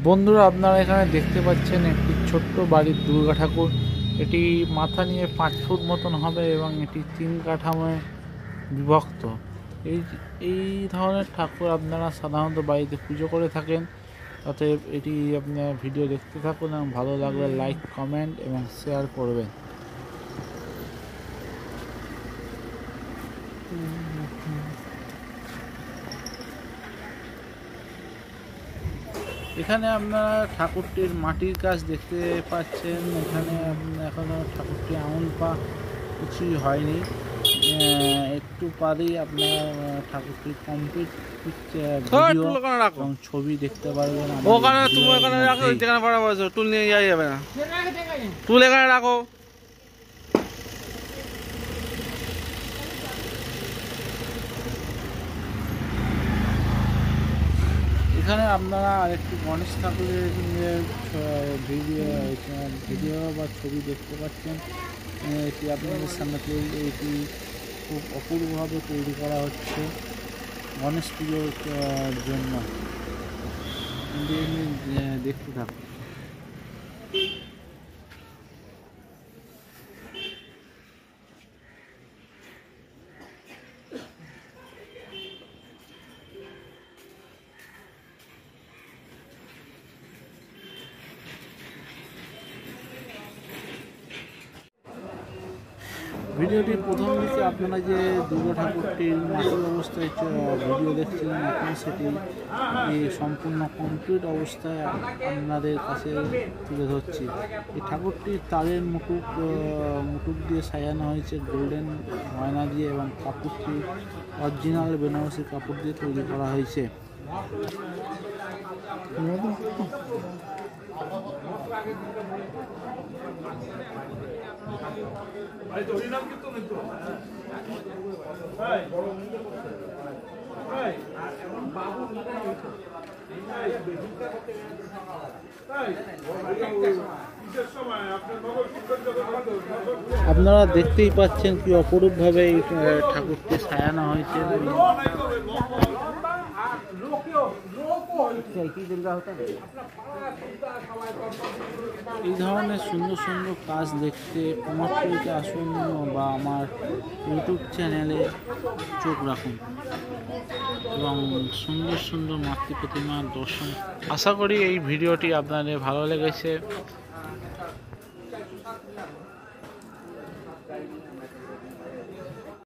বন্ধুরা, আপনারা এখানে দেখতে পাচ্ছেন একটি ছোট্ট বাড়ির দুর্গা ঠাকুর। এটি মাথা নিয়ে 5 ফুট মতন হবে এবং এটি 3 কাঠামোয় বিভক্ত। এই এই ধরনের ঠাকুর আপনারা সাধারণত বাড়িতে পুজো করে থাকেন। অতএব এটি আপনার ভিডিও দেখতে থাকুন এবং ভালো লাগলে লাইক, কমেন্ট এবং শেয়ার করবেন। এখানে আপনারা ঠাকুরটির মাটির কাজ দেখতে পাচ্ছেন। এখানে এখনো ঠাকুরটি আঙুল পা কিছুই হয়নি। একটু পরেই আপনার ঠাকুরটির কমপ্লিট ভিডিও এবং ছবি দেখতে পারবেন। ওখানে তুমি ওখানে রাখো, যেখানে পড়া বসো, টুল নিয়ে যাওয়া যাবে না, টুল এখানে রাখো। এখানে আপনারা আরেকটি গণেশ ঠাকুরের ভিডিও বা ছবি দেখতে পাচ্ছেন। এটি আপনাদের সামনে এটি খুব অপূর্বভাবে তৈরি করা হচ্ছে গণেশ পুজোর জন্য। দেখতে থাকুন। ভিডিওটির প্রথম দিকে আপনারা যে দুর্গা ঠাকুরটির মাটির অবস্থায় ভিডিও দেখছিলেন, এখন সেটি সম্পূর্ণ কমপ্লিট অবস্থায় আপনাদের কাছে তুলে ধরছি। এই ঠাকুরটির তারের মুকুট দিয়ে সাজানো হয়েছে গোল্ডেন ময়না দিয়ে, এবং কাপড়টি অরিজিনাল বেনারসি কাপড় দিয়ে তৈরি করা হয়েছে। আপনারা দেখতেই পাচ্ছেন কি অপরূপভাবে এই ঠাকুরটি সাজানো হয়েছে। এই ধরনের সুন্দর সুন্দর কাজ দেখতে কুমারটুলিতে আসুন বা আমার ইউটিউব চ্যানেলে চোখ রাখুন এবং সুন্দর সুন্দর মাতৃ প্রতিমার দর্শন। আশা করি এই ভিডিওটি আপনাদের ভালো লেগেছে।